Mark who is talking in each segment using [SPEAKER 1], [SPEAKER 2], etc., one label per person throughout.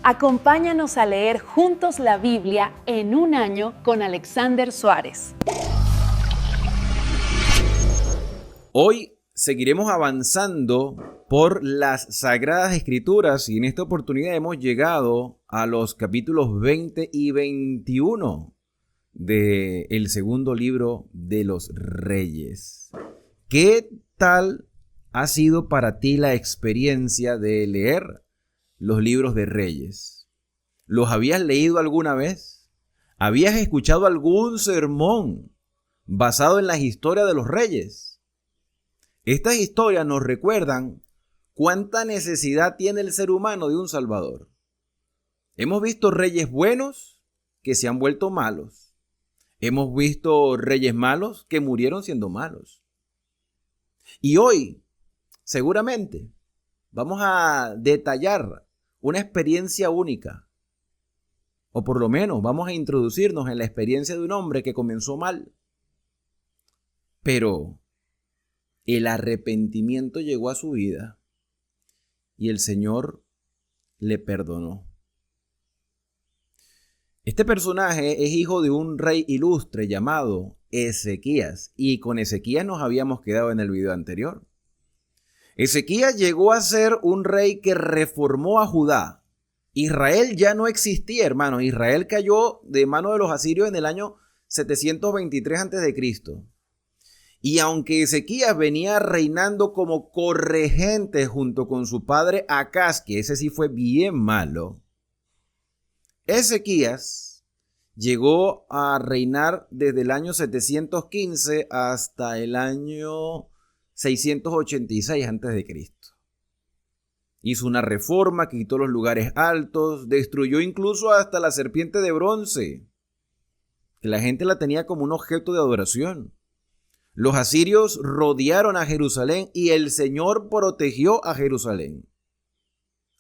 [SPEAKER 1] Acompáñanos a leer juntos la Biblia en un año con Alexander Suárez.
[SPEAKER 2] Hoy seguiremos avanzando por las Sagradas Escrituras y en esta oportunidad hemos llegado a los capítulos 20 y 21 del segundo libro de los Reyes. ¿Qué tal ha sido para ti la experiencia de leer los libros de Reyes? ¿Los habías leído alguna vez? ¿Habías escuchado algún sermón basado en las historias de los reyes? Estas historias nos recuerdan cuánta necesidad tiene el ser humano de un Salvador. Hemos visto reyes buenos que se han vuelto malos. Hemos visto reyes malos que murieron siendo malos. Y hoy, seguramente, vamos a detallar una experiencia única. O por lo menos vamos a introducirnos en la experiencia de un hombre que comenzó mal. Pero el arrepentimiento llegó a su vida y el Señor le perdonó. Este personaje es hijo de un rey ilustre llamado Ezequías y con Ezequías nos habíamos quedado en el video anterior. Ezequías llegó a ser un rey que reformó a Judá. Israel ya no existía, hermano. Israel cayó de mano de los asirios en el año 723 a.C. Y aunque Ezequías venía reinando como corregente junto con su padre Acaz, que ese sí fue bien malo, Ezequías llegó a reinar desde el año 715 hasta el año 686 a.C. Hizo una reforma, quitó los lugares altos, destruyó incluso hasta la serpiente de bronce, que la gente la tenía como un objeto de adoración. Los asirios rodearon a Jerusalén y el Señor protegió a Jerusalén.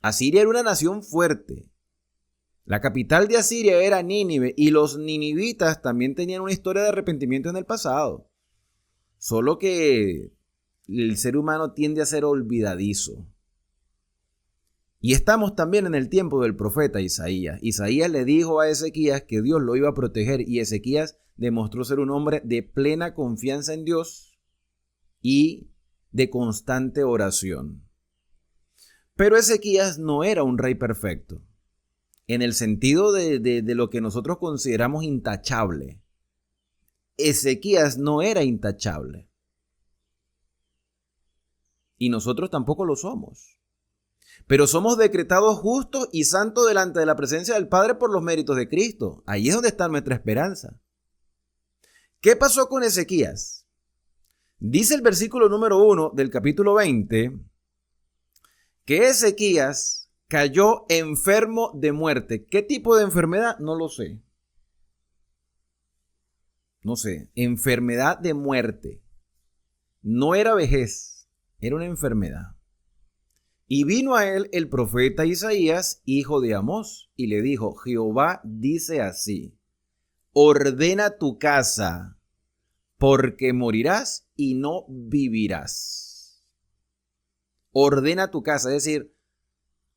[SPEAKER 2] Asiria era una nación fuerte. La capital de Asiria era Nínive y los ninivitas también tenían una historia de arrepentimiento en el pasado. Solo que el ser humano tiende a ser olvidadizo. Y estamos también en el tiempo del profeta Isaías. Isaías le dijo a Ezequías que Dios lo iba a proteger y Ezequías demostró ser un hombre de plena confianza en Dios y de constante oración. Pero Ezequías no era un rey perfecto, en el sentido de lo que nosotros consideramos intachable. Ezequías no era intachable. Y nosotros tampoco lo somos. Pero somos decretados justos y santos delante de la presencia del Padre por los méritos de Cristo. Ahí es donde está nuestra esperanza. ¿Qué pasó con Ezequías? Dice el versículo número 1 del capítulo 20 que Ezequías cayó enfermo de muerte. ¿Qué tipo de enfermedad? No lo sé. No sé. Enfermedad de muerte. No era vejez, era una enfermedad. Y vino a él el profeta Isaías, hijo de Amós, y le dijo: Jehová dice así: ordena tu casa, porque morirás y no vivirás. Ordena tu casa, es decir,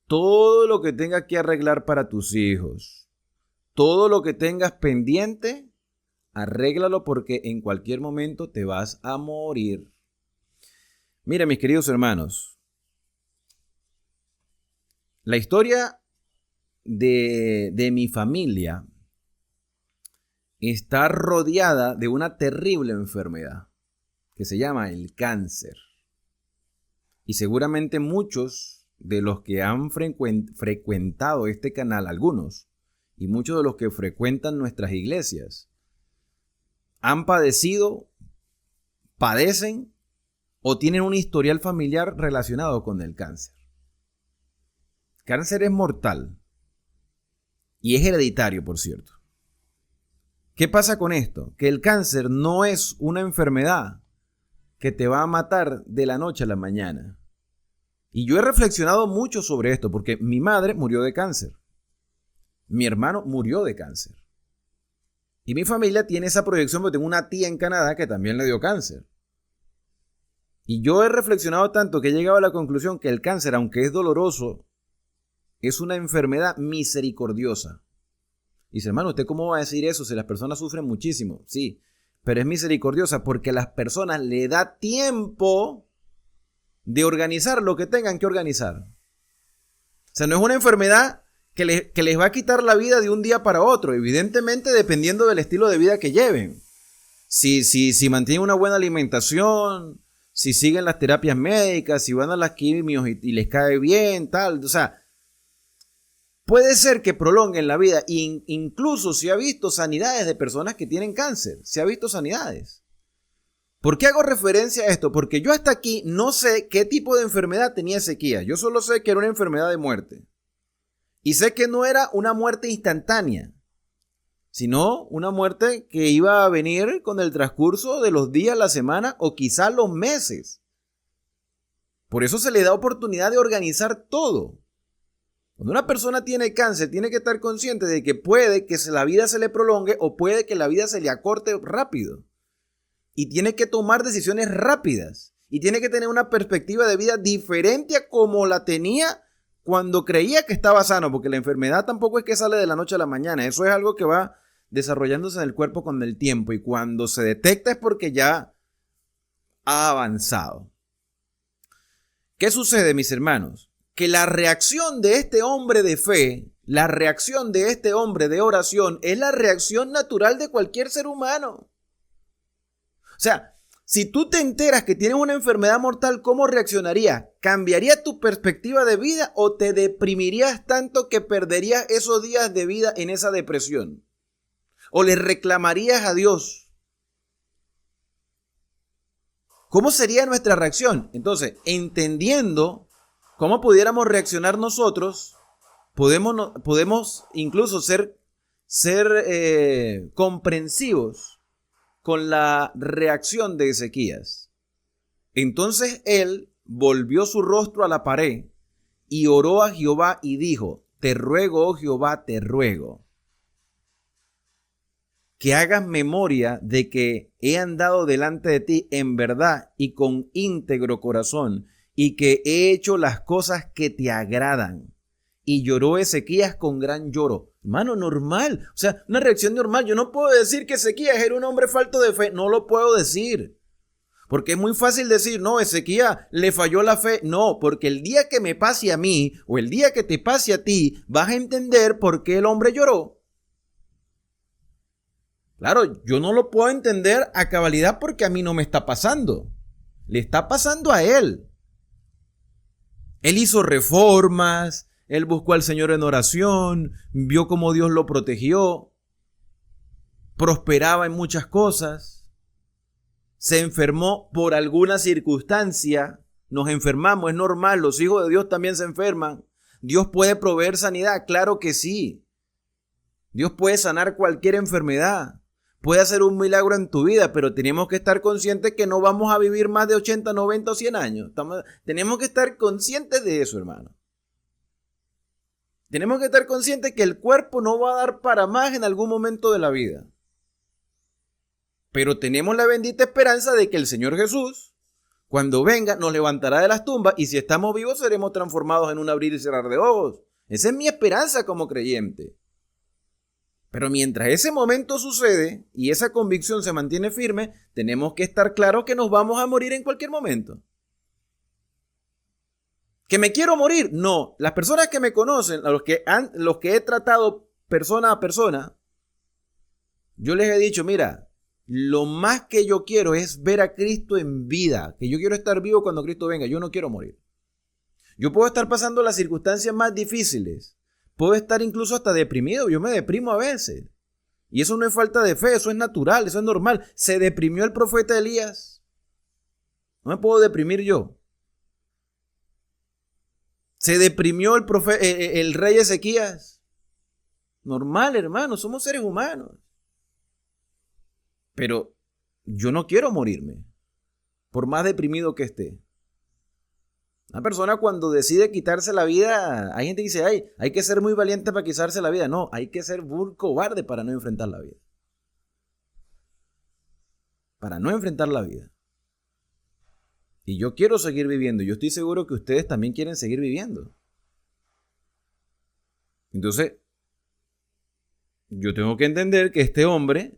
[SPEAKER 2] todo lo que tengas que arreglar para tus hijos, todo lo que tengas pendiente, arréglalo porque en cualquier momento te vas a morir. Mira, mis queridos hermanos, la historia de mi familia está rodeada de una terrible enfermedad que se llama el cáncer. Y seguramente muchos de los que han frecuentado este canal, algunos, y muchos de los que frecuentan nuestras iglesias, han padecido, padecen o tienen un historial familiar relacionado con el cáncer. Cáncer es mortal y es hereditario, por cierto. ¿Qué pasa con esto? Que el cáncer no es una enfermedad que te va a matar de la noche a la mañana. Y yo he reflexionado mucho sobre esto porque mi madre murió de cáncer. Mi hermano murió de cáncer. Y mi familia tiene esa proyección porque tengo una tía en Canadá que también le dio cáncer. Y yo he reflexionado tanto que he llegado a la conclusión que el cáncer, aunque es doloroso es una enfermedad misericordiosa. Dice, hermano, ¿usted cómo va a decir eso si las personas sufren muchísimo? Sí, pero es misericordiosa porque a las personas le da tiempo de organizar lo que tengan que organizar. O sea, no es una enfermedad que les va a quitar la vida de un día para otro, evidentemente dependiendo del estilo de vida que lleven. Si mantienen una buena alimentación, si siguen las terapias médicas, si van a las quimios y les cae bien, tal, o sea, puede ser que prolonguen la vida. Incluso se ha visto sanidades de personas que tienen cáncer, se ha visto sanidades. ¿Por qué hago referencia a esto? Porque yo hasta aquí no sé qué tipo de enfermedad tenía Ezequías. Yo solo sé que era una enfermedad de muerte. Y sé que no era una muerte instantánea, sino una muerte que iba a venir con el transcurso de los días, la semana o quizás los meses. Por eso se le da oportunidad de organizar todo. Cuando una persona tiene cáncer, tiene que estar consciente de que puede que la vida se le prolongue o puede que la vida se le acorte rápido. Y tiene que tomar decisiones rápidas. Y tiene que tener una perspectiva de vida diferente a como la tenía cuando creía que estaba sano, porque la enfermedad tampoco es que sale de la noche a la mañana. Eso es algo que va desarrollándose en el cuerpo con el tiempo. Y cuando se detecta es porque ya ha avanzado. ¿Qué sucede, mis hermanos? Que la reacción de este hombre de fe, la reacción de este hombre de oración, es la reacción natural de cualquier ser humano. O sea, si tú te enteras que tienes una enfermedad mortal, ¿cómo reaccionarías? ¿Cambiaría tu perspectiva de vida o te deprimirías tanto que perderías esos días de vida en esa depresión? ¿O le reclamarías a Dios? ¿Cómo sería nuestra reacción? Entonces, entendiendo cómo pudiéramos reaccionar nosotros, podemos incluso ser comprensivos con la reacción de Ezequías. Entonces él volvió su rostro a la pared y oró a Jehová y dijo: te ruego, oh Jehová, te ruego, que hagas memoria de que he andado delante de ti en verdad y con íntegro corazón, y que he hecho las cosas que te agradan. Y lloró Ezequías con gran lloro. Hermano, normal. O sea, una reacción normal. Yo no puedo decir que Ezequías era un hombre falto de fe. No lo puedo decir. Porque es muy fácil decir, no, Ezequías le falló la fe. No, porque el día que me pase a mí o el día que te pase a ti, vas a entender por qué el hombre lloró. Claro, yo no lo puedo entender a cabalidad porque a mí no me está pasando. Le está pasando a él. Él hizo reformas. Él buscó al Señor en oración, vio cómo Dios lo protegió, prosperaba en muchas cosas, se enfermó por alguna circunstancia, nos enfermamos, es normal, los hijos de Dios también se enferman. ¿Dios puede proveer sanidad? Claro que sí. Dios puede sanar cualquier enfermedad, puede hacer un milagro en tu vida, pero tenemos que estar conscientes que no vamos a vivir más de 80, 90 o 100 años. Tenemos que estar conscientes de eso, hermano. Tenemos que estar conscientes que el cuerpo no va a dar para más en algún momento de la vida. Pero tenemos la bendita esperanza de que el Señor Jesús, cuando venga, nos levantará de las tumbas y si estamos vivos seremos transformados en un abrir y cerrar de ojos. Esa es mi esperanza como creyente. Pero mientras ese momento sucede y esa convicción se mantiene firme, tenemos que estar claros que nos vamos a morir en cualquier momento. ¿Que me quiero morir? No. Las personas que me conocen, a los que he tratado persona a persona, yo les he dicho, mira, lo más que yo quiero es ver a Cristo en vida, que yo quiero estar vivo cuando Cristo venga, yo no quiero morir. Yo puedo estar pasando las circunstancias más difíciles, puedo estar incluso hasta deprimido, yo me deprimo a veces. Y eso no es falta de fe, eso es natural, eso es normal. Se deprimió el profeta Elías. No me puedo deprimir yo. Se deprimió el rey Ezequías. Normal, hermano, somos seres humanos. Pero yo no quiero morirme, por más deprimido que esté. Una persona cuando decide quitarse la vida, hay gente que dice, hay que ser muy valiente para quitarse la vida. No, hay que ser muy cobarde para no enfrentar la vida. Para no enfrentar la vida. Y yo quiero seguir viviendo. Yo estoy seguro que ustedes también quieren seguir viviendo. Entonces, yo tengo que entender que este hombre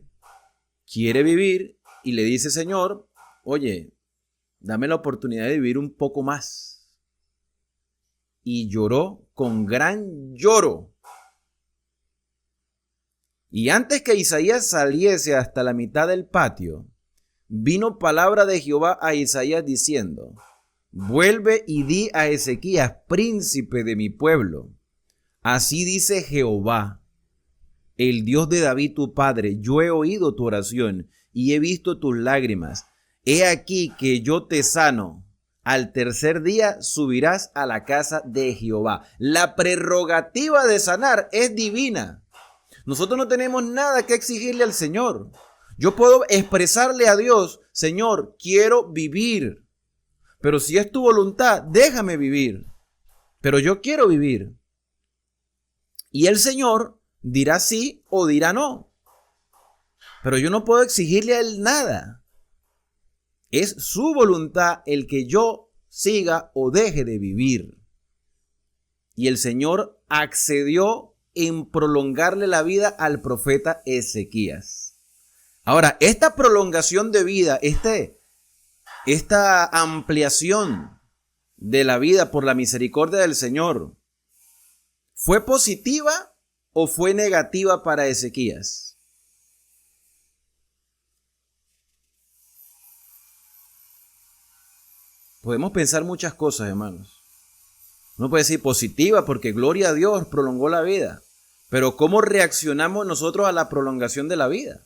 [SPEAKER 2] quiere vivir y le dice, Señor, oye, dame la oportunidad de vivir un poco más. Y lloró con gran lloro. Y antes que Isaías saliese hasta la mitad del patio, vino palabra de Jehová a Isaías diciendo, vuelve y di a Ezequías, príncipe de mi pueblo. Así dice Jehová, el Dios de David tu padre, yo he oído tu oración y he visto tus lágrimas. He aquí que yo te sano. Al tercer día subirás a la casa de Jehová. La prerrogativa de sanar es divina. Nosotros no tenemos nada que exigirle al Señor. Yo puedo expresarle a Dios, Señor, quiero vivir. Pero si es tu voluntad, déjame vivir. Pero yo quiero vivir. Y el Señor dirá sí o dirá no. Pero yo no puedo exigirle a Él nada. Es su voluntad el que yo siga o deje de vivir. Y el Señor accedió en prolongarle la vida al profeta Ezequías. Ahora, esta prolongación de vida, esta ampliación de la vida por la misericordia del Señor, ¿fue positiva o fue negativa para Ezequías? Podemos pensar muchas cosas, hermanos. Uno puede decir positiva porque gloria a Dios prolongó la vida. Pero ¿cómo reaccionamos nosotros a la prolongación de la vida?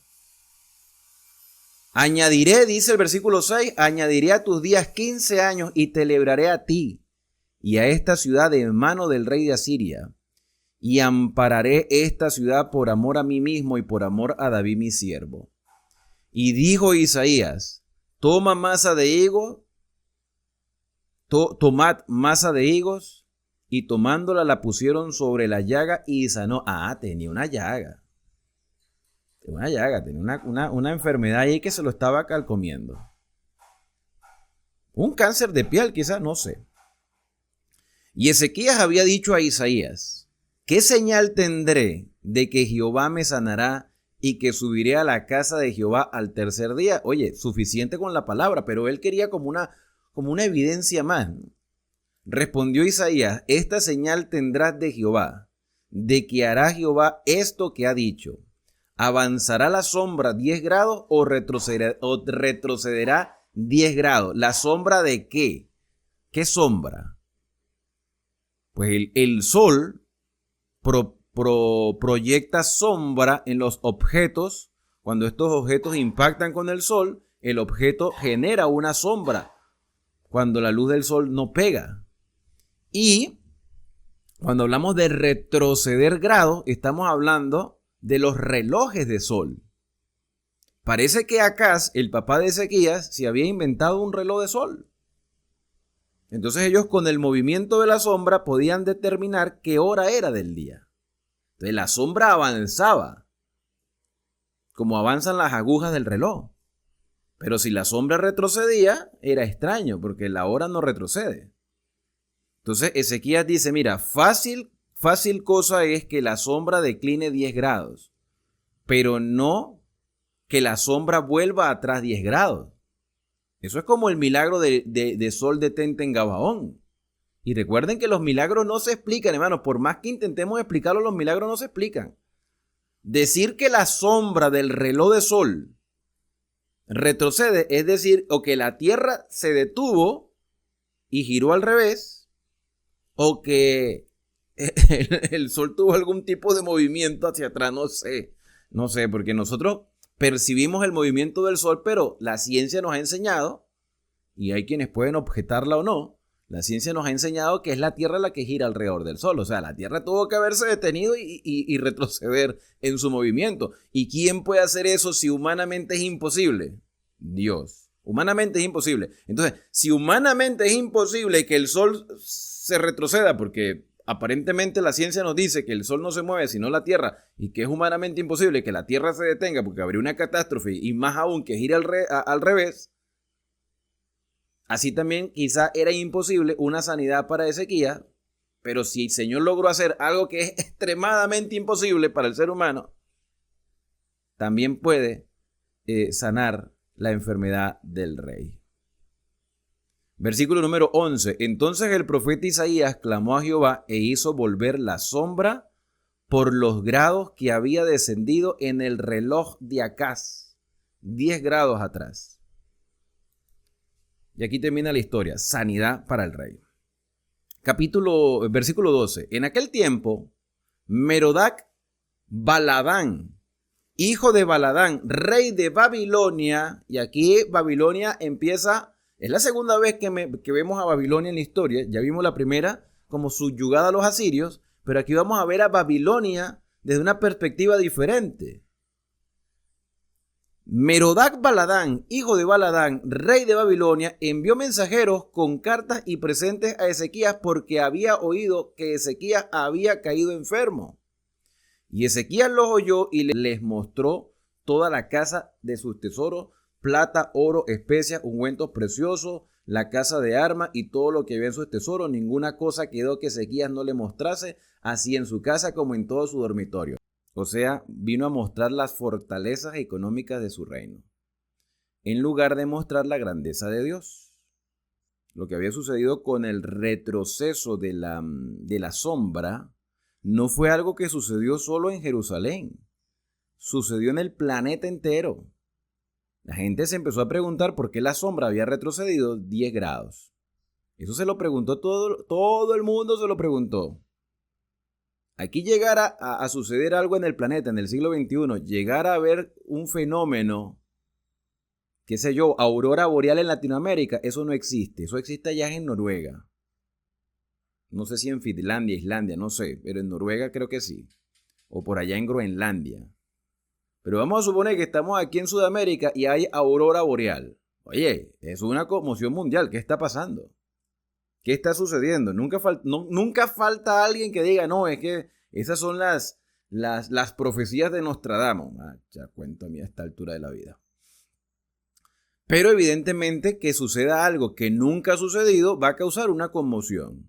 [SPEAKER 2] Añadiré, dice el versículo 6, añadiré a tus días 15 años y te libraré a ti y a esta ciudad de mano del rey de Asiria. Y ampararé esta ciudad por amor a mí mismo y por amor a David mi siervo. Y dijo Isaías, toma masa de higos, tomad masa de higos, y tomándola la pusieron sobre la llaga y sanó. Ah, tenía una llaga. Tenía una enfermedad ahí que se lo estaba carcomiendo. Un cáncer de piel, quizás, no sé. Y Ezequías había dicho a Isaías, ¿qué señal tendré de que Jehová me sanará y que subiré a la casa de Jehová al tercer día? Oye, suficiente con la palabra, pero él quería como una evidencia más. Respondió Isaías, esta señal tendrás de Jehová, de que hará Jehová esto que ha dicho. ¿Avanzará la sombra 10 grados o retrocederá 10 grados? ¿La sombra de qué? ¿Qué sombra? Pues el sol proyecta sombra en los objetos. Cuando estos objetos impactan con el sol, el objeto genera una sombra cuando la luz del sol no pega. Y cuando hablamos de retroceder grados, estamos hablando de los relojes de sol. Parece que Acaz, el papá de Ezequías, se había inventado un reloj de sol. Entonces ellos con el movimiento de la sombra podían determinar qué hora era del día. Entonces la sombra avanzaba, como avanzan las agujas del reloj. Pero si la sombra retrocedía, era extraño, porque la hora no retrocede. Entonces Ezequías dice, mira, fácil cosa es que la sombra decline 10 grados, pero no que la sombra vuelva atrás 10 grados. Eso es como el milagro de sol detente en Gabaón. Y recuerden que los milagros no se explican, hermanos. Por más que intentemos explicarlo, los milagros no se explican. Decir que la sombra del reloj de sol retrocede, es decir, o que la tierra se detuvo y giró al revés, o que el sol tuvo algún tipo de movimiento hacia atrás, no sé, porque nosotros percibimos el movimiento del sol, pero la ciencia nos ha enseñado, y hay quienes pueden objetarla o no, la ciencia nos ha enseñado que es la Tierra la que gira alrededor del sol. O sea, la Tierra tuvo que haberse detenido y retroceder en su movimiento. ¿Y quién puede hacer eso si humanamente es imposible? Dios. Humanamente es imposible. Entonces, si humanamente es imposible que el sol se retroceda, porque aparentemente la ciencia nos dice que el sol no se mueve sino la Tierra, y que es humanamente imposible que la Tierra se detenga porque habría una catástrofe, y más aún que gire al revés, así también quizá era imposible una sanidad para Ezequías, Pero si el Señor logró hacer algo que es extremadamente imposible para el ser humano, también puede sanar la enfermedad del rey. Versículo número 11. Entonces el profeta Isaías clamó a Jehová e hizo volver la sombra por los grados que había descendido en el reloj de Acaz, 10 grados atrás. Y aquí termina la historia, sanidad para el rey. Versículo 12. En aquel tiempo, Merodac Baladán, hijo de Baladán, rey de Babilonia, y aquí Babilonia empieza, es la segunda vez que vemos a Babilonia en la historia, ya vimos la primera como subyugada a los asirios, pero aquí vamos a ver a Babilonia desde una perspectiva diferente. Merodac Baladán, hijo de Baladán, rey de Babilonia, envió mensajeros con cartas y presentes a Ezequías porque había oído que Ezequías había caído enfermo. Y Ezequías los oyó y les mostró toda la casa de sus tesoros, plata, oro, especias, ungüentos preciosos, la casa de armas y todo lo que había en sus tesoros. Ninguna cosa quedó que Ezequías no le mostrase, así en su casa como en todo su dormitorio. O sea, vino a mostrar las fortalezas económicas de su reino, en lugar de mostrar la grandeza de Dios. Lo que había sucedido con el retroceso de la sombra no fue algo que sucedió solo en Jerusalén, sucedió en el planeta entero. La gente se empezó a preguntar por qué la sombra había retrocedido 10 grados. Eso se lo preguntó todo el mundo se lo preguntó. Aquí llegara a suceder algo en el planeta en el siglo XXI, llegara a haber un fenómeno, qué sé yo, aurora boreal en Latinoamérica, eso no existe. Eso existe allá en Noruega. No sé si en Finlandia, Islandia, no sé, pero en Noruega creo que sí. O por allá en Groenlandia. Pero vamos a suponer que estamos aquí en Sudamérica y hay aurora boreal. Oye, es una conmoción mundial. ¿Qué está pasando? ¿Qué está sucediendo? Nunca falta alguien que diga, no, es que esas son las profecías de Nostradamus. Ya cuéntame a esta altura de la vida. Pero evidentemente que suceda algo que nunca ha sucedido va a causar una conmoción.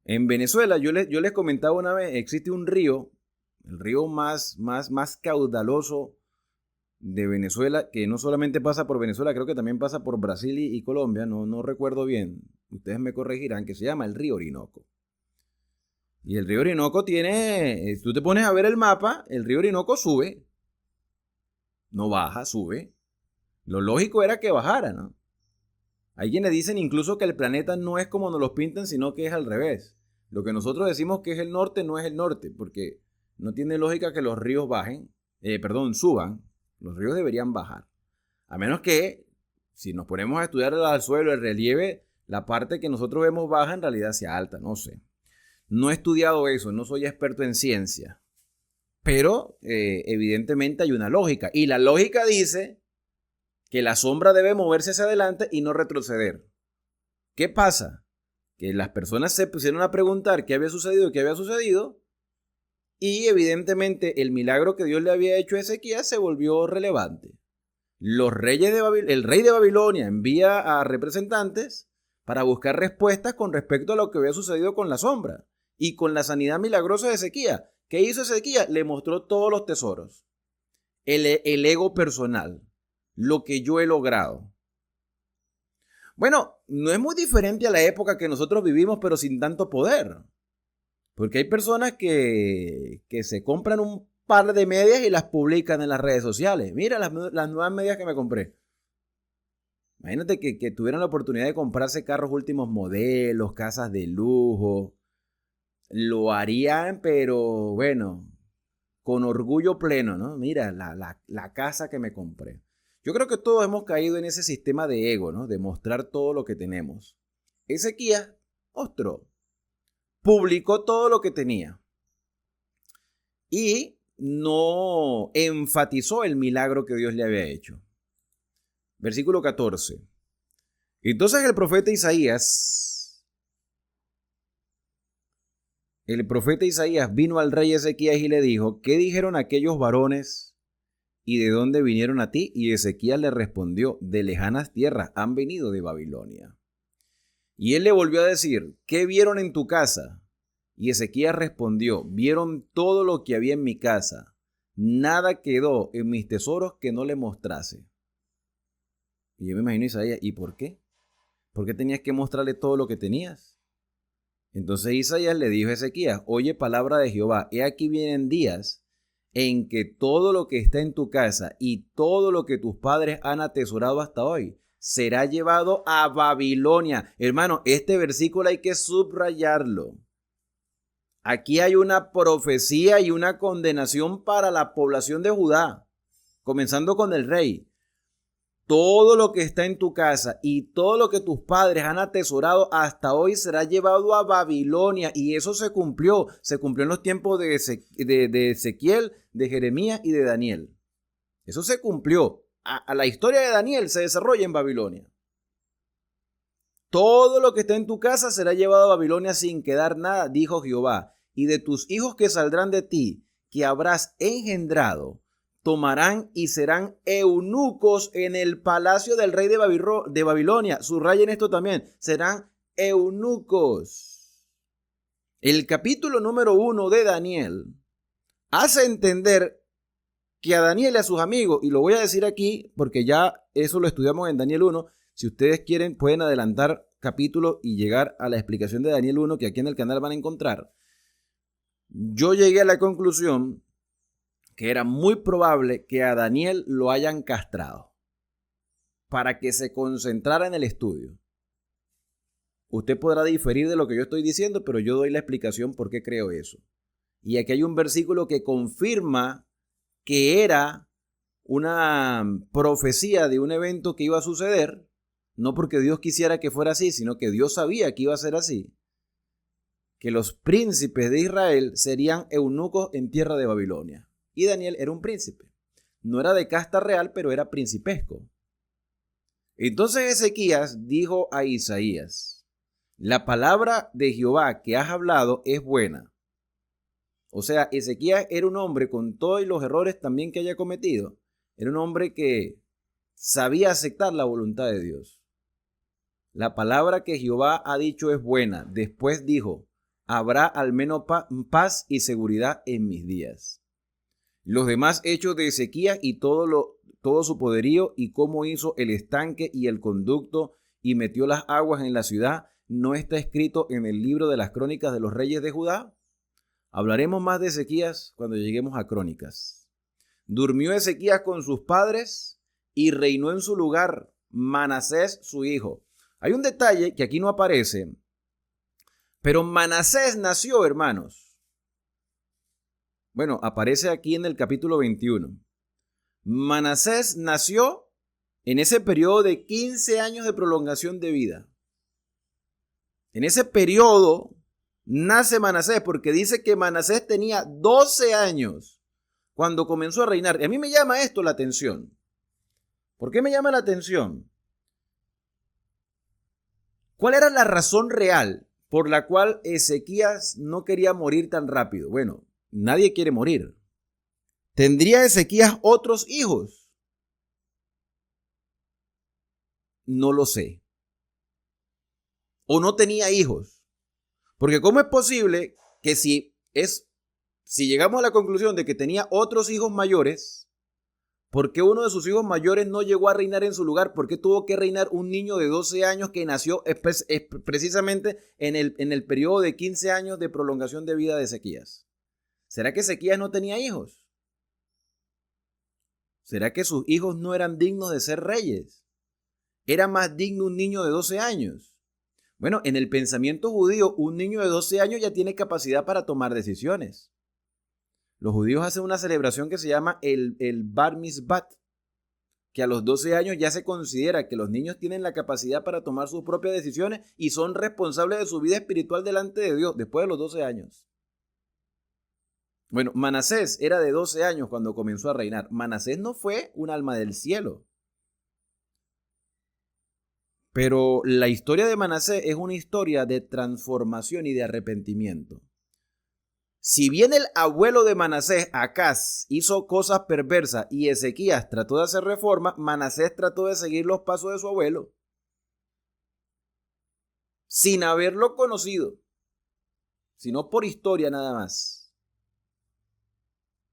[SPEAKER 2] En Venezuela, yo les comentaba una vez, existe un río, el río más caudaloso de Venezuela, que no solamente pasa por Venezuela, creo que también pasa por Brasil y Colombia, no recuerdo bien, ustedes me corregirán, que se llama el río Orinoco. Y el río Orinoco tiene, tú te pones a ver el mapa, el río Orinoco sube, no baja, sube. Lo lógico era que bajara, ¿no? Hay quienes dicen incluso que el planeta no es como nos lo pintan, sino que es al revés. Lo que nosotros decimos que es el norte no es el norte, porque no tiene lógica que los ríos suban. Los ríos deberían bajar. A menos que, si nos ponemos a estudiar el suelo, el relieve, la parte que nosotros vemos baja en realidad sea alta, no sé. No he estudiado eso, no soy experto en ciencia. Pero evidentemente hay una lógica. Y la lógica dice que la sombra debe moverse hacia adelante y no retroceder. ¿Qué pasa? Que las personas se pusieron a preguntar qué había sucedido, y evidentemente el milagro que Dios le había hecho a Ezequías se volvió relevante. El rey de Babilonia envía a representantes para buscar respuestas con respecto a lo que había sucedido con la sombra y con la sanidad milagrosa de Ezequías. ¿Qué hizo Ezequías? Le mostró todos los tesoros, el ego personal, lo que yo he logrado. Bueno, no es muy diferente a la época que nosotros vivimos, pero sin tanto poder. Porque hay personas que se compran un par de medias y las publican en las redes sociales. Mira las nuevas medias que me compré. Imagínate que tuvieran la oportunidad de comprarse carros últimos modelos, casas de lujo. Lo harían, pero bueno, con orgullo pleno, ¿no? Mira la casa que me compré. Yo creo que todos hemos caído en ese sistema de ego, ¿no? De mostrar todo lo que tenemos. Ezequías publicó todo lo que tenía y no enfatizó el milagro que Dios le había hecho. Versículo 14. Entonces el profeta Isaías vino al rey Ezequías y le dijo, ¿qué dijeron aquellos varones y de dónde vinieron a ti? Y Ezequías le respondió, de lejanas tierras han venido de Babilonia. Y él le volvió a decir, ¿qué vieron en tu casa? Y Ezequías respondió, vieron todo lo que había en mi casa. Nada quedó en mis tesoros que no le mostrase. Y yo me imagino a Isaías, ¿y por qué? ¿Por qué tenías que mostrarle todo lo que tenías? Entonces Isaías le dijo a Ezequías, oye palabra de Jehová, he aquí vienen días en que todo lo que está en tu casa y todo lo que tus padres han atesorado hasta hoy será llevado a Babilonia. Hermano, este versículo hay que subrayarlo. Aquí hay una profecía y una condenación para la población de Judá, comenzando con el rey. Todo lo que está en tu casa y todo lo que tus padres han atesorado hasta hoy será llevado a Babilonia. Y eso se cumplió en los tiempos de Ezequiel, de Jeremías y de Daniel. Eso se cumplió. A la historia de Daniel se desarrolla en Babilonia. Todo lo que está en tu casa será llevado a Babilonia sin quedar nada, dijo Jehová. Y de tus hijos que saldrán de ti, que habrás engendrado, tomarán y serán eunucos en el palacio del rey de Babilonia. Subrayen esto también, serán eunucos. El capítulo número 1 de Daniel hace entender que a Daniel y a sus amigos, y lo voy a decir aquí porque ya eso lo estudiamos en Daniel 1, si ustedes quieren pueden adelantar capítulo y llegar a la explicación de Daniel 1 que aquí en el canal van a encontrar. Yo llegué a la conclusión que era muy probable que a Daniel lo hayan castrado para que se concentrara en el estudio. Usted podrá diferir de lo que yo estoy diciendo, pero yo doy la explicación por qué creo eso. Y aquí hay un versículo que confirma que era una profecía de un evento que iba a suceder, no porque Dios quisiera que fuera así, sino que Dios sabía que iba a ser así. Que los príncipes de Israel serían eunucos en tierra de Babilonia. Y Daniel era un príncipe. No era de casta real, pero era principesco. Entonces Ezequías dijo a Isaías, la palabra de Jehová que has hablado es buena. O sea, Ezequías era un hombre con todos los errores también que haya cometido. Era un hombre que sabía aceptar la voluntad de Dios. La palabra que Jehová ha dicho es buena. Después dijo, habrá al menos paz y seguridad en mis días. Los demás hechos de Ezequías y todo su poderío y cómo hizo el estanque y el conducto y metió las aguas en la ciudad, ¿no está escrito en el libro de las crónicas de los reyes de Judá? Hablaremos más de Ezequías cuando lleguemos a Crónicas. Durmió Ezequías con sus padres y reinó en su lugar Manasés su hijo. Hay un detalle que aquí no aparece, pero Manasés nació, hermanos. Bueno, aparece aquí en el capítulo 21. Manasés nació en ese periodo de 15 años de prolongación de vida. En ese periodo nace Manasés porque dice que Manasés tenía 12 años cuando comenzó a reinar. Y a mí me llama esto la atención. ¿Por qué me llama la atención? ¿Cuál era la razón real por la cual Ezequías no quería morir tan rápido? Bueno, nadie quiere morir. ¿Tendría Ezequías otros hijos? No lo sé. ¿O no tenía hijos? Porque ¿cómo es posible que si llegamos a la conclusión de que tenía otros hijos mayores, ¿por qué uno de sus hijos mayores no llegó a reinar en su lugar? ¿Por qué tuvo que reinar un niño de 12 años que nació precisamente en el periodo de 15 años de prolongación de vida de Ezequías? ¿Será que Ezequías no tenía hijos? ¿Será que sus hijos no eran dignos de ser reyes? ¿Era más digno un niño de 12 años? Bueno, en el pensamiento judío, un niño de 12 años ya tiene capacidad para tomar decisiones. Los judíos hacen una celebración que se llama el Bar Mitzvah, que a los 12 años ya se considera que los niños tienen la capacidad para tomar sus propias decisiones y son responsables de su vida espiritual delante de Dios después de los 12 años. Bueno, Manasés era de 12 años cuando comenzó a reinar. Manasés no fue un alma del cielo. Pero la historia de Manasés es una historia de transformación y de arrepentimiento. Si bien el abuelo de Manasés, Acaz, hizo cosas perversas y Ezequías trató de hacer reforma, Manasés trató de seguir los pasos de su abuelo. sin haberlo conocido, sino por historia nada más.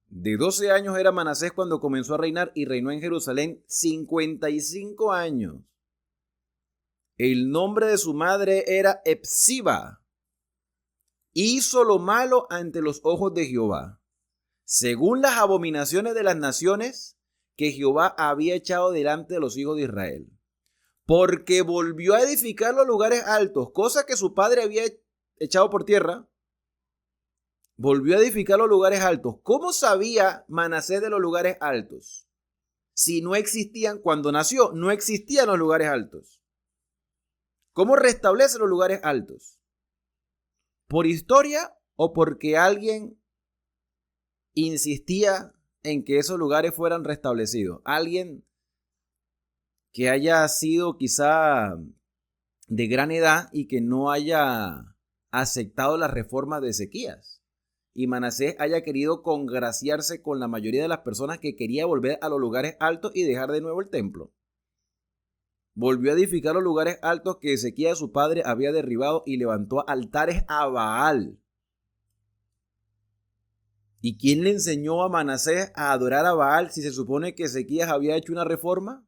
[SPEAKER 2] De 12 años era Manasés cuando comenzó a reinar y reinó en Jerusalén 55 años. El nombre de su madre era Hepsiba. Hizo lo malo ante los ojos de Jehová, según las abominaciones de las naciones que Jehová había echado delante de los hijos de Israel. Porque volvió a edificar los lugares altos, cosa que su padre había echado por tierra. Volvió a edificar los lugares altos. ¿Cómo sabía Manasés de los lugares altos? Si no existían, cuando nació, no existían los lugares altos. ¿Cómo restablece los lugares altos? ¿Por historia o porque alguien insistía en que esos lugares fueran restablecidos? Alguien que haya sido quizá de gran edad y que no haya aceptado las reformas de Ezequías. Y Manasés haya querido congraciarse con la mayoría de las personas que quería volver a los lugares altos y dejar de nuevo el templo. Volvió a edificar los lugares altos que Ezequías su padre había derribado y levantó altares a Baal. ¿Y quién le enseñó a Manasés a adorar a Baal si se supone que Ezequías había hecho una reforma?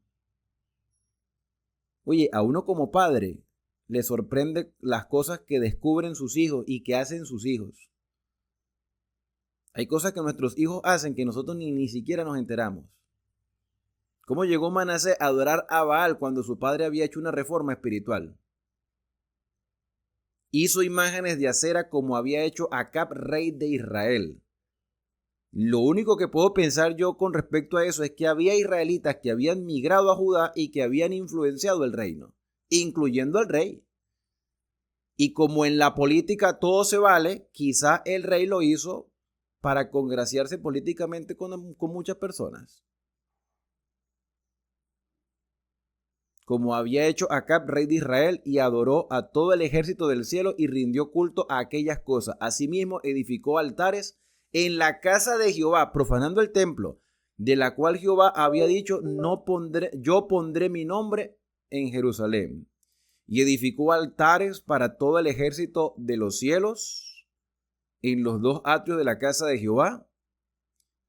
[SPEAKER 2] Oye, a uno como padre le sorprende las cosas que descubren sus hijos y que hacen sus hijos. Hay cosas que nuestros hijos hacen que nosotros ni siquiera nos enteramos. ¿Cómo llegó Manasés a adorar a Baal cuando su padre había hecho una reforma espiritual? Hizo imágenes de acera como había hecho Acab, rey de Israel. Lo único que puedo pensar yo con respecto a eso es que había israelitas que habían migrado a Judá y que habían influenciado el reino, incluyendo al rey. Y como en la política todo se vale, quizá el rey lo hizo para congraciarse políticamente con muchas personas. Como había hecho Acab, rey de Israel, y adoró a todo el ejército del cielo y rindió culto a aquellas cosas. Asimismo edificó altares en la casa de Jehová, profanando el templo, de la cual Jehová había dicho, yo pondré mi nombre en Jerusalén. Y edificó altares para todo el ejército de los cielos en los dos atrios de la casa de Jehová.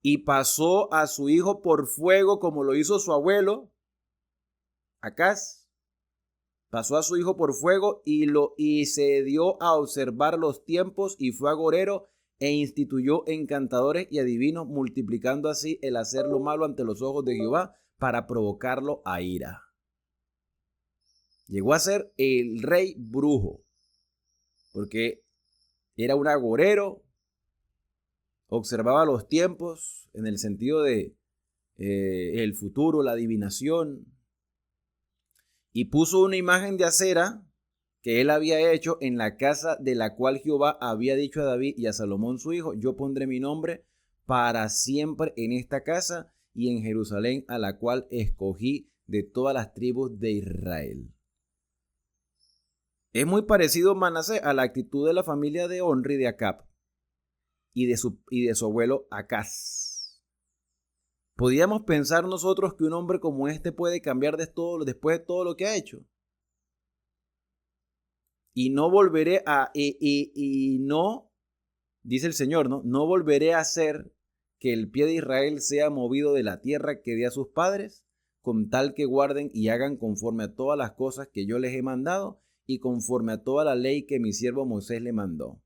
[SPEAKER 2] Y pasó a su hijo por fuego como lo hizo su abuelo, Acaz. Pasó a su hijo por fuego y se dio a observar los tiempos y fue agorero e instituyó encantadores y adivinos, multiplicando así el hacer lo malo ante los ojos de Jehová para provocarlo a ira. Llegó a ser el rey brujo, porque era un agorero, observaba los tiempos en el sentido de el futuro, la adivinación, y puso una imagen de acera que él había hecho en la casa de la cual Jehová había dicho a David y a Salomón su hijo, yo pondré mi nombre para siempre en esta casa y en Jerusalén, a la cual escogí de todas las tribus de Israel. Es muy parecido Manasés a la actitud de la familia de Onri de Acab y de su abuelo Acaz. ¿Podríamos pensar nosotros que un hombre como este puede cambiar después de todo lo que ha hecho? Y no volveré a, no, dice el Señor, no volveré a hacer que el pie de Israel sea movido de la tierra que di a sus padres, con tal que guarden y hagan conforme a todas las cosas que yo les he mandado y conforme a toda la ley que mi siervo Moisés le mandó.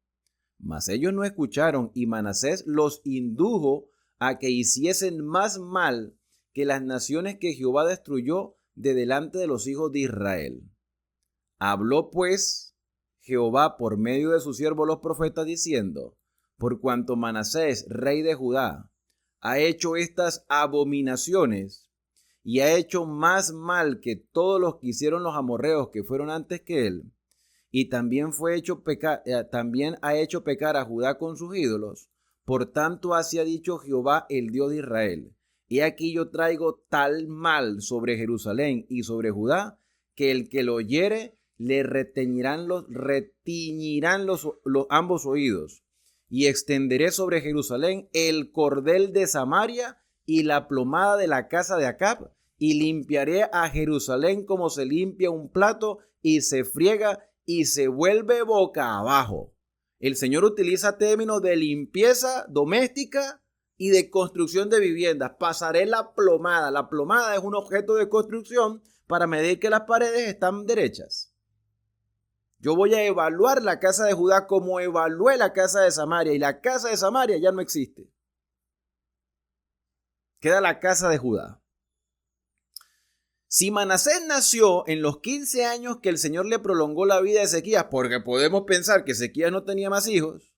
[SPEAKER 2] Mas ellos no escucharon y Manasés los indujo a que hiciesen más mal que las naciones que Jehová destruyó de delante de los hijos de Israel. Habló pues Jehová por medio de sus siervos los profetas diciendo, por cuanto Manasés, rey de Judá, ha hecho estas abominaciones y ha hecho más mal que todos los que hicieron los amorreos que fueron antes que él, y también también ha hecho pecar a Judá con sus ídolos. Por tanto, así ha dicho Jehová, el Dios de Israel: he aquí yo traigo tal mal sobre Jerusalén y sobre Judá, que el que lo oyere le retiñirán los ambos oídos, y extenderé sobre Jerusalén el cordel de Samaria y la plomada de la casa de Acab, y limpiaré a Jerusalén como se limpia un plato y se friega, y se vuelve boca abajo. El Señor utiliza términos de limpieza doméstica y de construcción de viviendas. Pasaré la plomada. La plomada es un objeto de construcción para medir que las paredes están derechas. Yo voy a evaluar la casa de Judá como evalué la casa de Samaria, y la casa de Samaria ya no existe. Queda la casa de Judá. Si Manasés nació en los 15 años que el Señor le prolongó la vida a Ezequías, porque podemos pensar que Ezequías no tenía más hijos,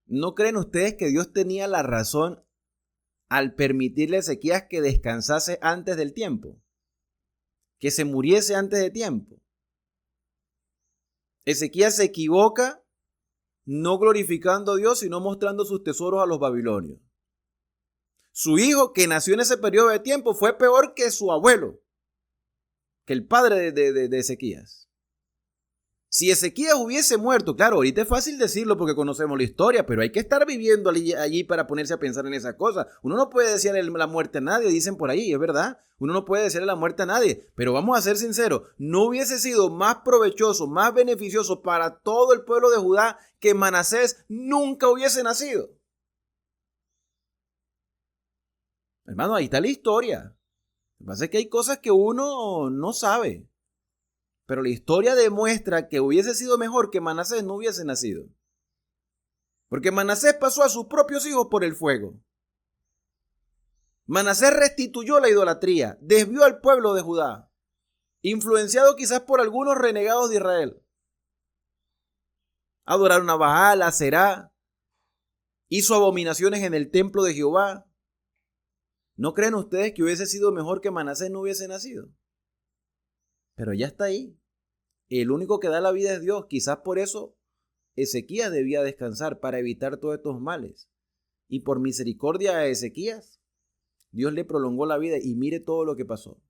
[SPEAKER 2] ¿no creen ustedes que Dios tenía la razón al permitirle a Ezequías que descansase antes del tiempo? Que se muriese antes de tiempo. Ezequías se equivoca no glorificando a Dios, sino mostrando sus tesoros a los babilonios. Su hijo, que nació en ese periodo de tiempo, fue peor que su abuelo, que el padre de Ezequías. Si Ezequías hubiese muerto, claro, ahorita es fácil decirlo porque conocemos la historia, pero hay que estar viviendo allí para ponerse a pensar en esas cosas. Uno no puede decirle la muerte a nadie, dicen por ahí, es verdad. Uno no puede decirle la muerte a nadie, pero vamos a ser sinceros, no hubiese sido más provechoso, más beneficioso para todo el pueblo de Judá que Manasés nunca hubiese nacido. Hermano, ahí está la historia. Lo que pasa es que hay cosas que uno no sabe. Pero la historia demuestra que hubiese sido mejor que Manasés no hubiese nacido. Porque Manasés pasó a sus propios hijos por el fuego. Manasés restituyó la idolatría, desvió al pueblo de Judá, influenciado quizás por algunos renegados de Israel. Adoraron a Baal, a Será, hizo abominaciones en el templo de Jehová. ¿No creen ustedes que hubiese sido mejor que Manasés no hubiese nacido? Pero ya está ahí. El único que da la vida es Dios. Quizás por eso Ezequías debía descansar, para evitar todos estos males. Y por misericordia a Ezequías, Dios le prolongó la vida, y mire todo lo que pasó.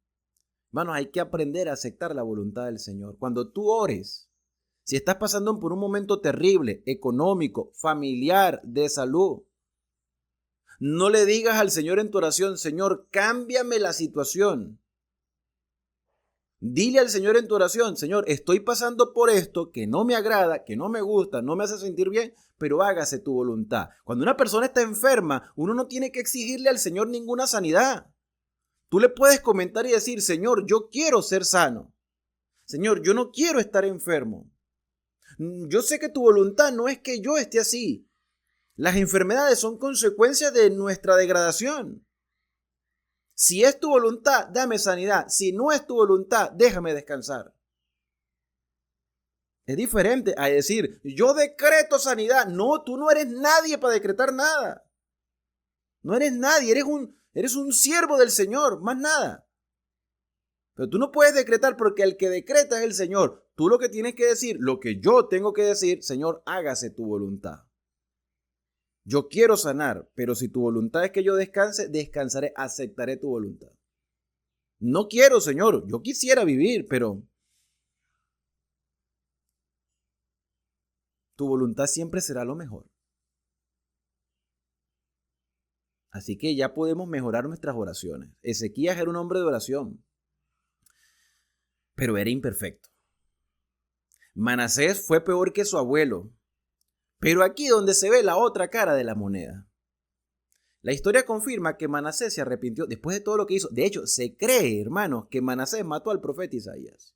[SPEAKER 2] Hermanos, hay que aprender a aceptar la voluntad del Señor. Cuando tú ores, si estás pasando por un momento terrible, económico, familiar, de salud, no le digas al Señor en tu oración: Señor, cámbiame la situación. Dile al Señor en tu oración: Señor, estoy pasando por esto que no me agrada, que no me gusta, no me hace sentir bien, pero hágase tu voluntad. Cuando una persona está enferma, uno no tiene que exigirle al Señor ninguna sanidad. Tú le puedes comentar y decir: Señor, yo quiero ser sano. Señor, yo no quiero estar enfermo. Yo sé que tu voluntad no es que yo esté así. Las enfermedades son consecuencias de nuestra degradación. Si es tu voluntad, dame sanidad. Si no es tu voluntad, déjame descansar. Es diferente a decir: yo decreto sanidad. No, tú no eres nadie para decretar nada. No eres nadie, eres un siervo del Señor, más nada. Pero tú no puedes decretar, porque el que decreta es el Señor. Tú lo que tienes que decir, lo que yo tengo que decir: Señor, hágase tu voluntad. Yo quiero sanar, pero si tu voluntad es que yo descanse, descansaré, aceptaré tu voluntad. No quiero, Señor, yo quisiera vivir, pero tu voluntad siempre será lo mejor. Así que ya podemos mejorar nuestras oraciones. Ezequías era un hombre de oración, pero era imperfecto. Manasés fue peor que su abuelo. Pero aquí donde se ve la otra cara de la moneda. La historia confirma que Manasés se arrepintió después de todo lo que hizo. De hecho, se cree, hermanos, que Manasés mató al profeta Isaías.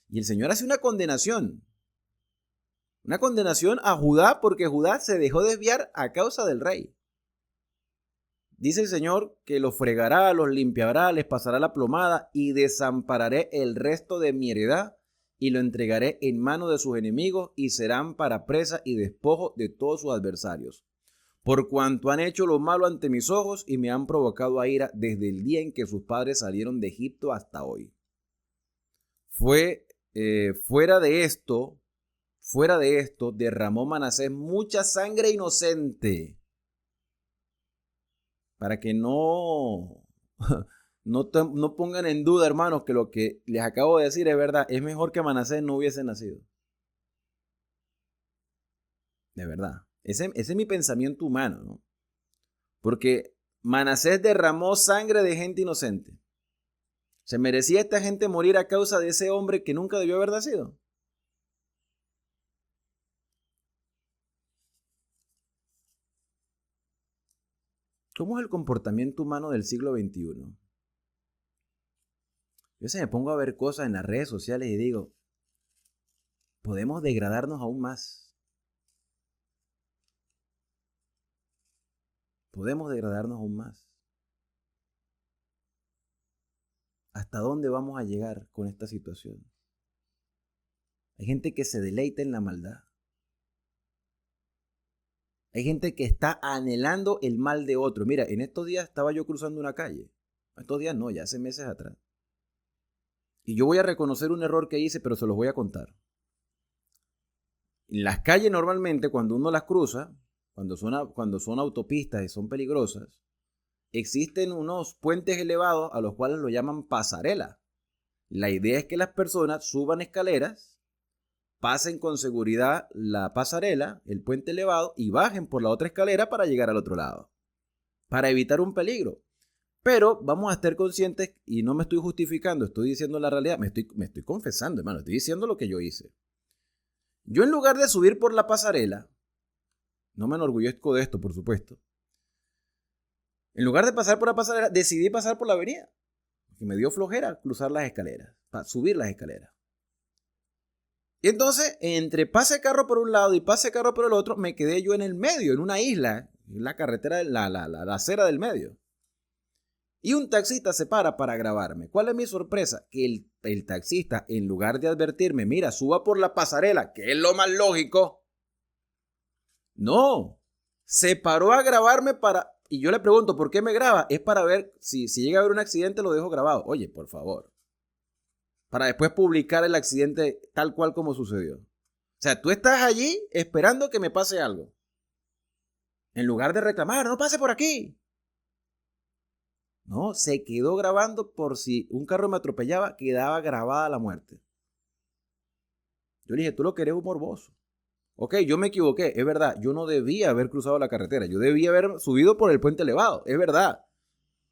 [SPEAKER 2] Y el Señor hace una condenación. Una condenación a Judá, porque Judá se dejó desviar a causa del rey. Dice el Señor que los fregará, los limpiará, les pasará la plomada, y desampararé el resto de mi heredad, y lo entregaré en mano de sus enemigos, y serán para presa y despojo de todos sus adversarios. Por cuanto han hecho lo malo ante mis ojos, y me han provocado a ira desde el día en que sus padres salieron de Egipto hasta hoy. Fuera de esto, derramó Manasés mucha sangre inocente, para que no pongan en duda, hermanos, que lo que les acabo de decir es verdad. Es mejor que Manasés no hubiese nacido. De verdad. Ese es mi pensamiento humano, ¿no? Porque Manasés derramó sangre de gente inocente. ¿Se merecía esta gente morir a causa de ese hombre que nunca debió haber nacido? ¿Cómo es el comportamiento humano del siglo XXI? Yo se me pongo a ver cosas en las redes sociales y digo, podemos degradarnos aún más. Podemos degradarnos aún más. ¿Hasta dónde vamos a llegar con esta situación? Hay gente que se deleita en la maldad. Hay gente que está anhelando el mal de otro. Mira, en estos días estaba yo cruzando una calle. Estos días no, ya hace meses atrás. Y yo voy a reconocer un error que hice, pero se los voy a contar. En las calles normalmente, cuando uno las cruza, cuando son autopistas y son peligrosas, existen unos puentes elevados a los cuales lo llaman pasarela. La idea es que las personas suban escaleras, pasen con seguridad la pasarela, el puente elevado, y bajen por la otra escalera para llegar al otro lado, para evitar un peligro. Pero vamos a estar conscientes, y no me estoy justificando, estoy diciendo la realidad, me estoy confesando, hermano, estoy diciendo lo que yo hice. Yo, en lugar de subir por la pasarela, no me enorgullezco de esto, por supuesto, en lugar de pasar por la pasarela, decidí pasar por la avenida, porque me dio flojera cruzar las escaleras, para subir las escaleras. Y entonces, entre pase carro por un lado y pase carro por el otro, me quedé yo en el medio, en una isla, en la carretera, la acera del medio. Y un taxista se para grabarme. ¿Cuál es mi sorpresa? Que el taxista, en lugar de advertirme, mira, suba por la pasarela, que es lo más lógico, no, se paró a grabarme y yo le pregunto, ¿por qué me graba? Es para ver, si llega a haber un accidente, lo dejo grabado. Oye, por favor. Para después publicar el accidente tal cual como sucedió. O sea, tú estás allí esperando que me pase algo. En lugar de reclamar, no pase por aquí. No, se quedó grabando por si un carro me atropellaba, quedaba grabada la muerte. Yo le dije, tú lo que eres un morboso. Ok, yo me equivoqué, es verdad. Yo no debía haber cruzado la carretera. Yo debía haber subido por el puente elevado, es verdad.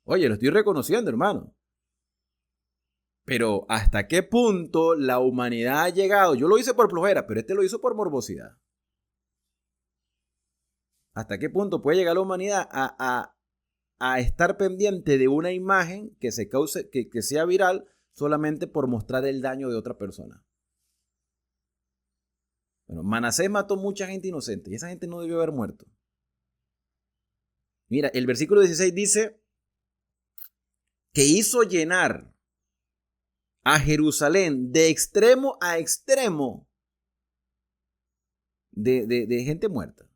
[SPEAKER 2] Oye, lo estoy reconociendo, hermano. Pero ¿hasta qué punto la humanidad ha llegado? Yo lo hice por flojera, pero este lo hizo por morbosidad. ¿Hasta qué punto puede llegar la humanidad a estar pendiente de una imagen que que sea viral solamente por mostrar el daño de otra persona? Bueno, Manasés mató mucha gente inocente y esa gente no debió haber muerto. Mira, el versículo 16 dice que hizo llenar a Jerusalén de extremo a extremo de gente muerta.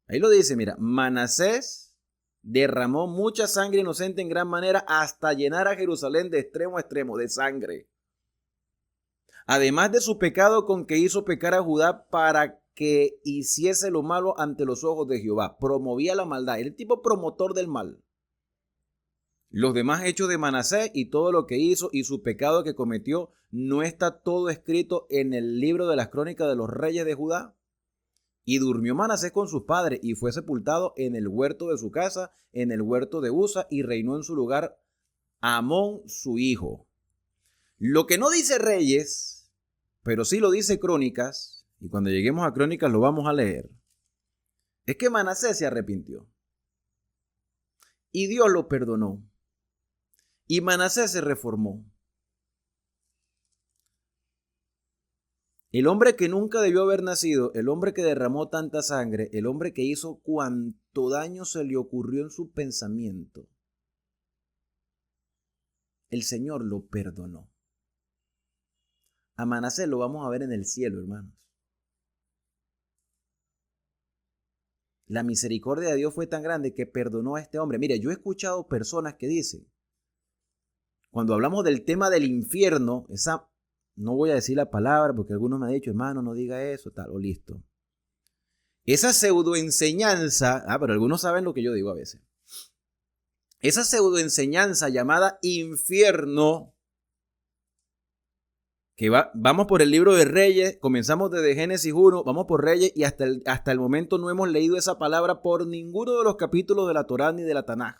[SPEAKER 2] Ahí lo dice, mira, Manasés derramó mucha sangre inocente en gran manera hasta llenar a Jerusalén de extremo a extremo de sangre. Además de su pecado con que hizo pecar a Judá para que hiciese lo malo ante los ojos de Jehová. Promovía la maldad, era el tipo promotor del mal. Los demás hechos de Manasés y todo lo que hizo y su pecado que cometió, ¿no está todo escrito en el libro de las crónicas de los reyes de Judá? Y durmió Manasés con sus padres y fue sepultado en el huerto de su casa, en el huerto de Usa, y reinó en su lugar Amón su hijo. Lo que no dice Reyes, pero sí lo dice Crónicas, y cuando lleguemos a Crónicas lo vamos a leer, es que Manasés se arrepintió. Y Dios lo perdonó. Y Manasés se reformó. El hombre que nunca debió haber nacido, el hombre que derramó tanta sangre, el hombre que hizo cuanto daño se le ocurrió en su pensamiento, el Señor lo perdonó. A Manasés lo vamos a ver en el cielo, hermanos. La misericordia de Dios fue tan grande que perdonó a este hombre. Mire, yo he escuchado personas que dicen, cuando hablamos del tema del infierno, no voy a decir la palabra porque algunos me han dicho, hermano, no diga eso, tal, o listo. Esa pseudoenseñanza, pero algunos saben lo que yo digo a veces. Esa pseudoenseñanza llamada infierno, que vamos por el libro de Reyes, comenzamos desde Génesis 1, vamos por Reyes y hasta el momento no hemos leído esa palabra por ninguno de los capítulos de la Torá ni de la Tanaj.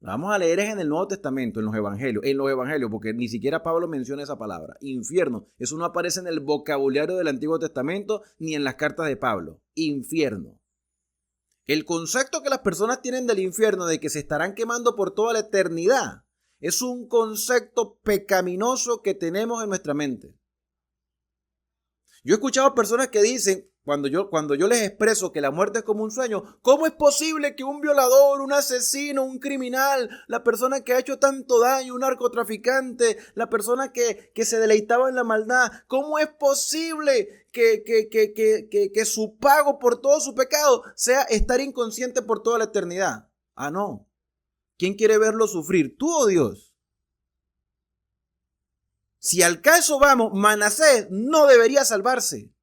[SPEAKER 2] Vamos a leer es en el Nuevo Testamento, en los evangelios, porque ni siquiera Pablo menciona esa palabra. Infierno, eso no aparece en el vocabulario del Antiguo Testamento ni en las cartas de Pablo. Infierno. El concepto que las personas tienen del infierno, de que se estarán quemando por toda la eternidad, es un concepto pecaminoso que tenemos en nuestra mente. Yo he escuchado personas que dicen, cuando yo les expreso que la muerte es como un sueño, ¿cómo es posible que un violador, un asesino, un criminal, la persona que ha hecho tanto daño, un narcotraficante, la persona que se deleitaba en la maldad, cómo es posible que su pago por todo su pecado sea estar inconsciente por toda la eternidad? Ah, no. ¿Quién quiere verlo sufrir? ¿Tú o Dios? Si al caso vamos, Manasés no debería salvarse.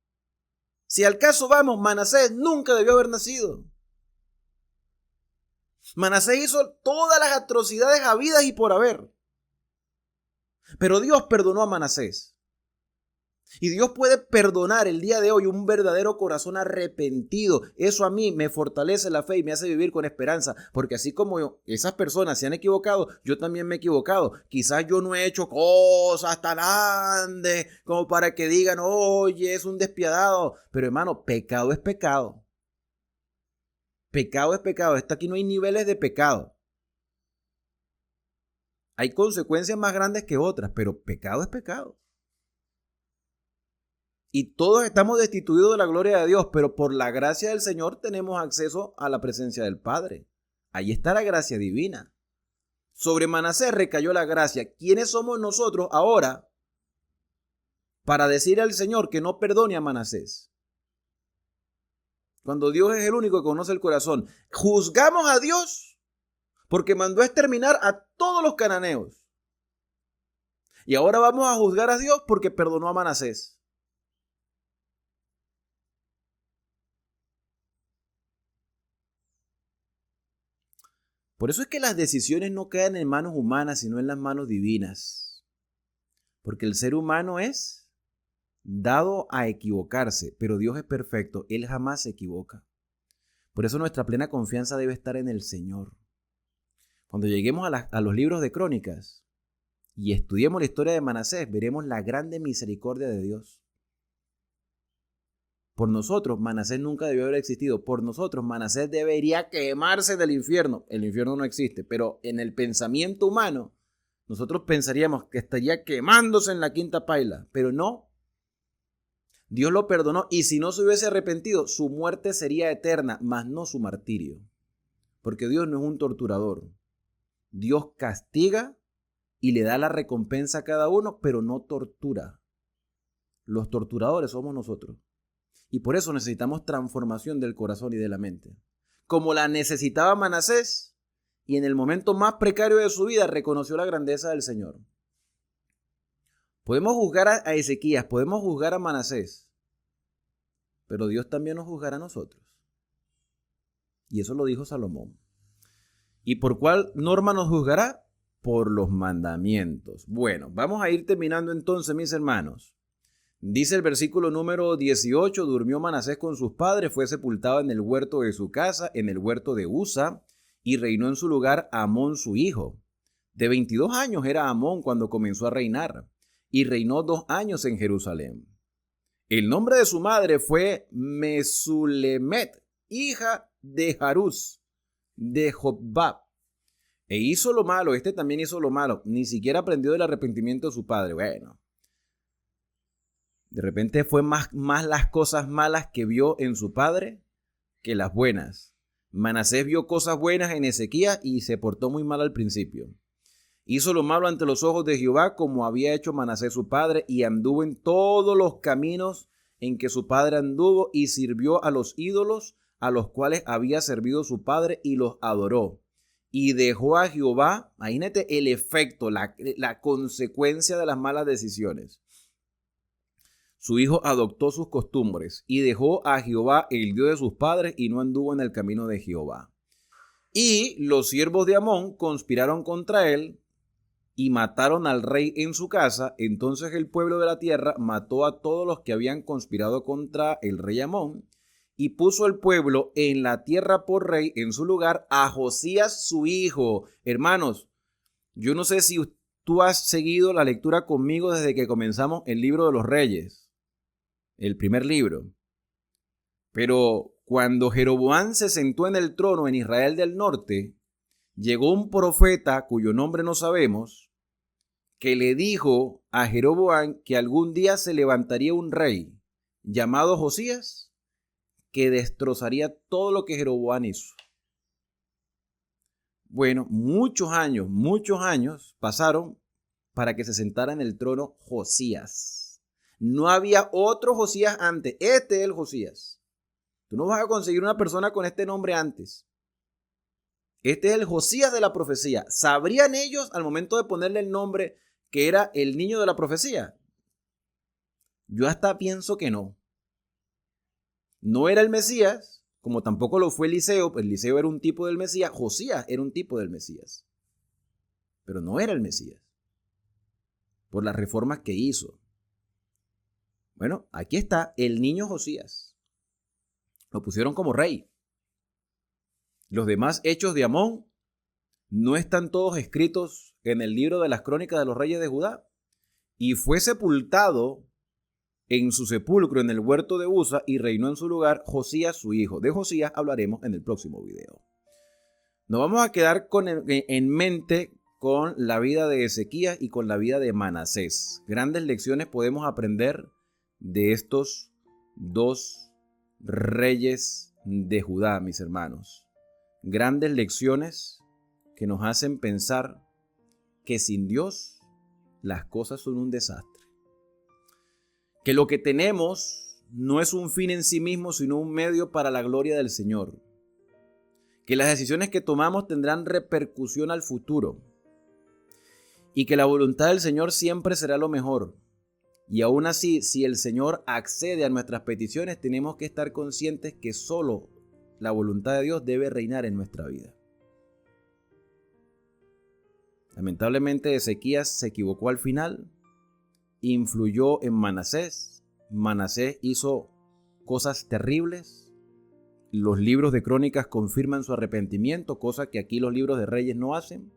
[SPEAKER 2] Si al caso vamos, Manasés nunca debió haber nacido. Manasés hizo todas las atrocidades habidas y por haber. Pero Dios perdonó a Manasés. Y Dios puede perdonar el día de hoy un verdadero corazón arrepentido. Eso a mí me fortalece la fe y me hace vivir con esperanza. Porque así como esas personas se han equivocado, yo también me he equivocado. Quizás yo no he hecho cosas tan grandes como para que digan, oye, es un despiadado. Pero hermano, pecado es pecado. Pecado es pecado. Aquí no hay niveles de pecado. Hay consecuencias más grandes que otras, pero pecado es pecado. Y todos estamos destituidos de la gloria de Dios, pero por la gracia del Señor tenemos acceso a la presencia del Padre. Ahí está la gracia divina. Sobre Manasés recayó la gracia. ¿Quiénes somos nosotros ahora para decir al Señor que no perdone a Manasés? Cuando Dios es el único que conoce el corazón. Juzgamos a Dios porque mandó a exterminar a todos los cananeos. Y ahora vamos a juzgar a Dios porque perdonó a Manasés. Por eso es que las decisiones no quedan en manos humanas, sino en las manos divinas. Porque el ser humano es dado a equivocarse, pero Dios es perfecto, Él jamás se equivoca. Por eso nuestra plena confianza debe estar en el Señor. Cuando lleguemos a los libros de Crónicas y estudiemos la historia de Manasés, veremos la grande misericordia de Dios. Por nosotros, Manasés nunca debió haber existido. Por nosotros, Manasés debería quemarse del infierno. El infierno no existe, pero en el pensamiento humano, nosotros pensaríamos que estaría quemándose en la quinta paila, pero no. Dios lo perdonó y si no se hubiese arrepentido, su muerte sería eterna, mas no su martirio. Porque Dios no es un torturador. Dios castiga y le da la recompensa a cada uno, pero no tortura. Los torturadores somos nosotros. Y por eso necesitamos transformación del corazón y de la mente. Como la necesitaba Manasés, y en el momento más precario de su vida reconoció la grandeza del Señor. Podemos juzgar a Ezequías, podemos juzgar a Manasés, pero Dios también nos juzgará a nosotros. Y eso lo dijo Salomón. ¿Y por cuál norma nos juzgará? Por los mandamientos. Bueno, vamos a ir terminando entonces, mis hermanos. Dice el versículo número 18, durmió Manasés con sus padres, fue sepultado en el huerto de su casa, en el huerto de Usa, y reinó en su lugar Amón su hijo. De 22 años era Amón cuando comenzó a reinar, y reinó 2 años en Jerusalén. El nombre de su madre fue Mesulemet, hija de Jarús, de Jobab. E hizo lo malo, también hizo lo malo, ni siquiera aprendió del arrepentimiento de su padre. Bueno. De repente fue más las cosas malas que vio en su padre que las buenas. Manasés vio cosas buenas en Ezequías y se portó muy mal al principio. Hizo lo malo ante los ojos de Jehová como había hecho Manasés su padre y anduvo en todos los caminos en que su padre anduvo y sirvió a los ídolos a los cuales había servido su padre y los adoró. Y dejó a Jehová, imagínate el efecto, la consecuencia de las malas decisiones. Su hijo adoptó sus costumbres y dejó a Jehová, el Dios de sus padres, y no anduvo en el camino de Jehová. Y los siervos de Amón conspiraron contra él y mataron al rey en su casa. Entonces el pueblo de la tierra mató a todos los que habían conspirado contra el rey Amón y puso el pueblo en la tierra por rey en su lugar a Josías su hijo. Hermanos, yo no sé si tú has seguido la lectura conmigo desde que comenzamos el libro de los Reyes, el primer libro. Pero cuando Jeroboam se sentó en el trono en Israel del norte, llegó un profeta cuyo nombre no sabemos, que le dijo a Jeroboam que algún día se levantaría un rey llamado Josías que destrozaría todo lo que Jeroboam hizo. Bueno, muchos años pasaron para que se sentara en el trono Josías. No había otro Josías antes. Este es el Josías. Tú no vas a conseguir una persona con este nombre antes. Este es el Josías de la profecía. ¿Sabrían ellos al momento de ponerle el nombre que era el niño de la profecía? Yo hasta pienso que no. No era el Mesías, como tampoco lo fue Eliseo. Eliseo era un tipo del Mesías. Josías era un tipo del Mesías. Pero no era el Mesías, por las reformas que hizo. Bueno, aquí está el niño Josías. Lo pusieron como rey. Los demás hechos de Amón no están todos escritos en el libro de las crónicas de los reyes de Judá. Y fue sepultado en su sepulcro en el huerto de Uza y reinó en su lugar Josías su hijo. De Josías hablaremos en el próximo video. Nos vamos a quedar en mente con la vida de Ezequías y con la vida de Manasés. Grandes lecciones podemos aprender de estos dos reyes de Judá, mis hermanos. Grandes lecciones que nos hacen pensar que sin Dios las cosas son un desastre. Que lo que tenemos no es un fin en sí mismo, sino un medio para la gloria del Señor. Que las decisiones que tomamos tendrán repercusión al futuro. Y que la voluntad del Señor siempre será lo mejor. Y aún así, si el Señor accede a nuestras peticiones, tenemos que estar conscientes que solo la voluntad de Dios debe reinar en nuestra vida. Lamentablemente, Ezequías se equivocó al final, influyó en Manasés. Manasés hizo cosas terribles. Los libros de crónicas confirman su arrepentimiento, cosa que aquí los libros de reyes no hacen.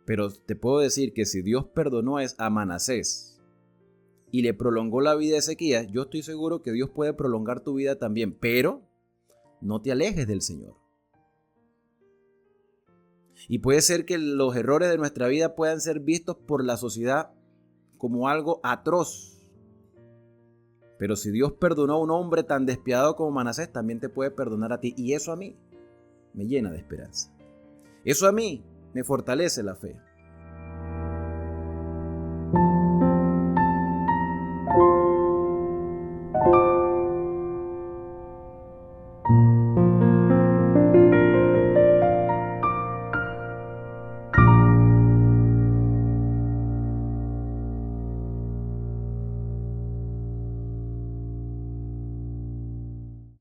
[SPEAKER 2] Pero te puedo decir que si Dios perdonó a Manasés y le prolongó la vida a Ezequías, yo estoy seguro que Dios puede prolongar tu vida también, pero no te alejes del Señor. Y puede ser que los errores de nuestra vida puedan ser vistos por la sociedad como algo atroz. Pero si Dios perdonó a un hombre tan despiadado como Manasés, también te puede perdonar a ti. Y eso a mí me llena de esperanza. Eso a mí me fortalece la fe.